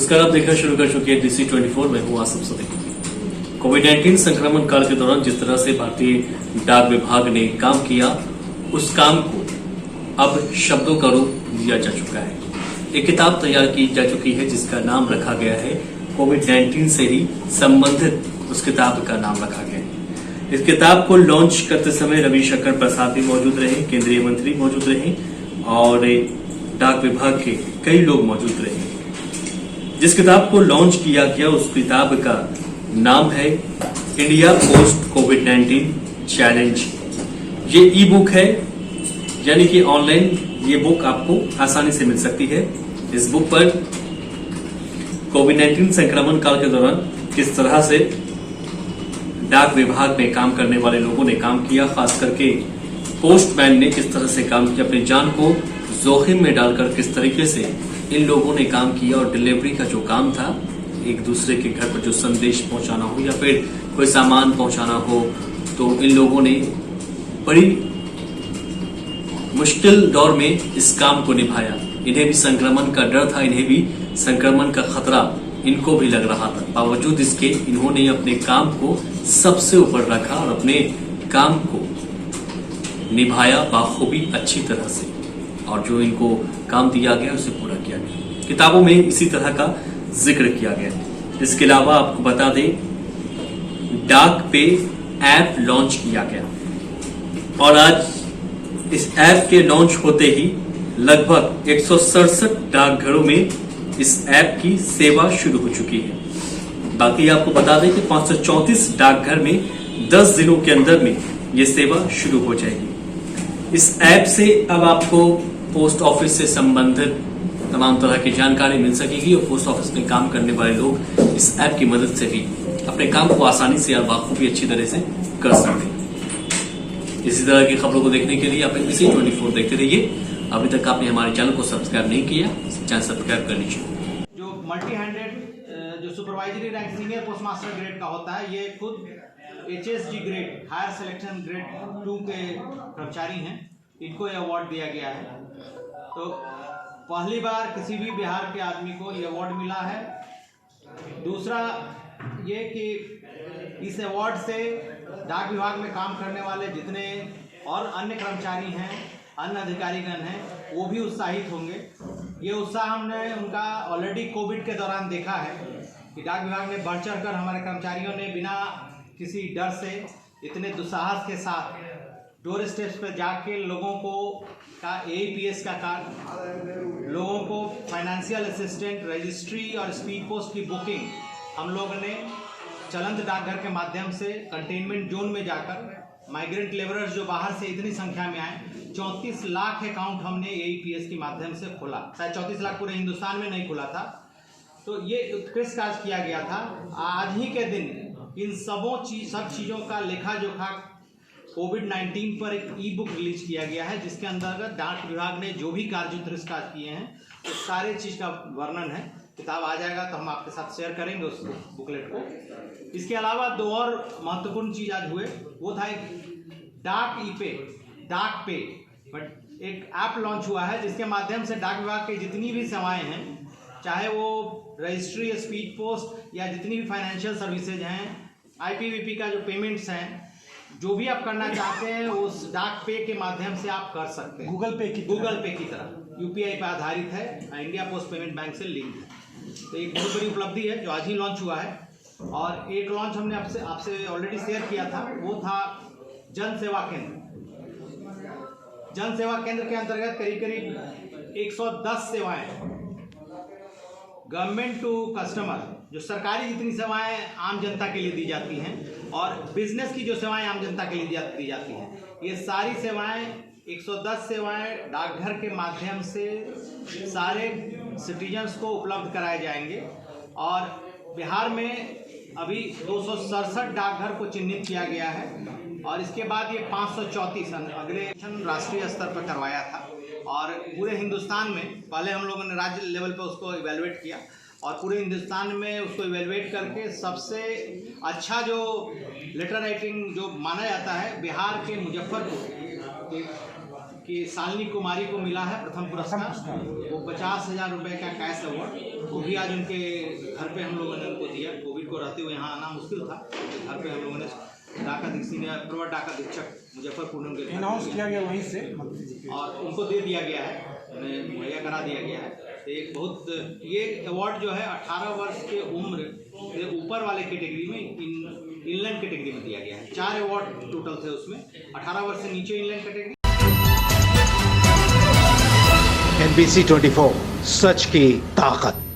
नमस्कार, आप देखना शुरू कर चुके हैं DC24। मैं हूं आसिफ सदीक। कोविड-19 संक्रमण काल के दौरान जिस तरह से भारतीय डाक विभाग ने काम किया, उस काम को अब शब्दों का रूप दिया जा चुका है। एक किताब तैयार की जा चुकी है जिसका नाम रखा गया है कोविड-19 से ही संबंधित। उस किताब का नाम रखा गया है। इस किताब को लॉन्च करते समय रविशंकर प्रसाद भी मौजूद रहे, केंद्रीय मंत्री मौजूद रहे और डाक विभाग के कई लोग मौजूद रहे। जिस किताब को लॉन्च किया गया उस किताब का नाम है इंडिया पोस्ट कोविड-19 चैलेंज। ये ई बुक है, यानी कि ऑनलाइन ये बुक आपको आसानी से मिल सकती है। इस बुक पर कोविड-19 संक्रमण काल के दौरान किस तरह से डाक विभाग में काम करने वाले लोगों ने काम किया, खास करके पोस्टमैन ने किस तरह से काम किया, अपनी जान को जोखिम में डालकर किस तरीके से इन लोगों ने काम किया और डिलीवरी का जो काम था, एक दूसरे के घर पर जो संदेश पहुंचाना हो या फिर कोई सामान पहुंचाना हो, तो इन लोगों ने बड़ी मुश्किल दौर में इस काम को निभाया। इन्हें भी संक्रमण का डर था, इन्हें भी संक्रमण का खतरा इनको भी लग रहा था। बावजूद इसके इन्होंने अपने काम को सबसे ऊपर रखा और अपने काम को निभाया बाखूबी अच्छी तरह से, और जो इनको काम दिया गया उसे पूरा किया गया। किताबों में इसी तरह का जिक्र किया गया। इसके अलावा आपको बता दें, डाक पे ऐप लॉन्च किया गया और आज इस ऐप के लॉन्च होते ही लगभग 167 डाकघरों में इस ऐप की सेवा शुरू हो चुकी है। बाकी आपको बता दें कि 534 डाकघर में 10 दिनों के अंदर में ये सेवा शुरू हो जाएगी। इस ऐप से अब आपको पोस्ट ऑफिस से संबंधित तमाम तरह की जानकारी मिल सकेगी और पोस्ट ऑफिस में काम करने वाले लोग इस ऐप की मदद से भी अपने काम को आसानी से और बाखूबी अच्छी तरह से कर सकते हैं। इसी तरह की खबरों को देखने के लिए आप DC24 देखते रहिए। अभी तक आपने हमारे चैनल को सब्सक्राइब नहीं किया, चैनल सब्सक्राइब कर लीजिए। जो मल्टी हैंडेड जो supervisory rank senior post master grade का होता है, ये खुद HSG grade higher selection grade 2 के कर्मचारी हैं, इनको ये अवार्ड दिया गया है। तो पहली बार किसी भी बिहार के आदमी को ये अवार्ड मिला है। दूसरा ये कि इस अवार्ड से डाक विभाग में काम करने वाले जितने और अन्य कर्मचारी हैं, अन्य अधिकारीगण हैं, वो भी उत्साहित होंगे। ये उत्साह हमने उनका ऑलरेडी कोविड के दौरान देखा है कि डाक विभाग ने बढ़ चढ़ कर हमारे कर्मचारियों ने बिना किसी डर से इतने दुस्साहस के साथ डोर स्टेप्स पर जाके लोगों को का APS का कार्ड, लोगों को फाइनेंशियल असिस्टेंट, रजिस्ट्री और स्पीड पोस्ट की बुकिंग हम लोगों ने चलंत डाकघर के माध्यम से कंटेनमेंट जोन में जाकर माइग्रेंट लेबरर्स जो बाहर से इतनी संख्या में आए, 34 लाख अकाउंट हमने APS के माध्यम से खोला। शायद 34 लाख पूरे हिंदुस्तान में नहीं खुला था। तो ये उत्कृष्ट कार्य किया गया था। आज ही के दिन इन सब चीज़ों का लेखा जोखा कोविड-19 पर एक ई बुक रिलीज किया गया है, जिसके अंतर्गत डाक विभाग ने जो भी कार्य उत्कृष्ट कार्य किए हैं उस सारे चीज़ का वर्णन है। किताब आ जाएगा तो हम आपके साथ शेयर करेंगे उस बुकलेट को। इसके अलावा दो और महत्वपूर्ण चीज़ आज हुए, वो था एक डाक पे बट एक ऐप लॉन्च हुआ है, जिसके माध्यम से डाक विभाग की जितनी भी सेवाएं हैं, चाहे वो रजिस्ट्री, स्पीड पोस्ट या जितनी भी फाइनेंशियल सर्विसेज हैं, IPVP का जो पेमेंट्स हैं, जो भी आप करना चाहते हैं उस डाक पे के माध्यम से आप कर सकते हैं। गूगल पे की तरह UPI पे आधारित है, इंडिया पोस्ट पेमेंट बैंक से लिंक है। तो एक बहुत बड़ी उपलब्धि है जो आज ही लॉन्च हुआ है। और एक लॉन्च हमने आपसे ऑलरेडी शेयर किया था, वो था जन सेवा केंद्र। जन सेवा केंद्र के अंतर्गत करीब 110 सेवाएं गवर्नमेंट टू कस्टमर, जो सरकारी जितनी सेवाएं आम जनता के लिए दी जाती हैं और बिजनेस की जो सेवाएं आम जनता के लिए दी जाती हैं, ये सारी सेवाएं 110 सेवाएं डाकघर के माध्यम से सारे सिटीजन्स को उपलब्ध कराए जाएंगे। और बिहार में अभी 267 डाकघर को चिन्हित किया गया है और इसके बाद ये 534 अगले राष्ट्रीय स्तर पर करवाया था। और पूरे हिंदुस्तान में पहले हम लोगों ने राज्य लेवल पे उसको इवेलुएट किया और पूरे हिंदुस्तान में उसको इवेलुएट करके सबसे अच्छा जो लेटर राइटिंग जो माना जाता है, बिहार के मुजफ्फरपुर कि शालिनी कुमारी को मिला है प्रथम पुरस्कार। वो 50,000 रुपये का कैश अवार्ड, वो भी आज उनके घर पे हम लोगों ने उनको दिया। कोविड को रहते हुए यहाँ आना मुश्किल था, घर पे हम लोगों ने प्रवर डाक अधीक्षक मुजफ्फरपुर में उनके अनाउंस किया गया वहीं से और उनको दे दिया गया है, उन्हें मुहैया करा दिया गया है। तो एक बहुत ये अवार्ड जो है 18 वर्ष के उम्र से ऊपर वाले कैटेगरी में इनलाइन कैटेगरी में दिया गया है। 4 अवार्ड टोटल थे उसमें, 18 वर्ष से नीचे इनलाइन कैटेगरी। NBC 24 सच की ताकत।